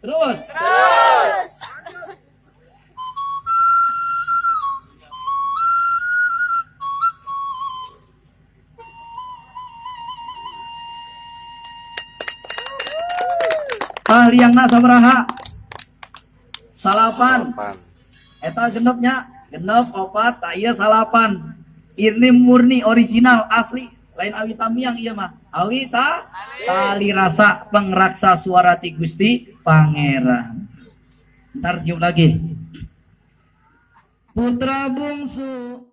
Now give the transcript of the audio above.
Terus. Liangna sabaraha? Salapan. Eta genepnya, genep opat, tak iya salapan. Ini murni original asli, lain awi tamiang iya mah. Awi tali rasa pengraksa suara ti Gusti Pangeran. Ntar tiup lagi. Putra bungsu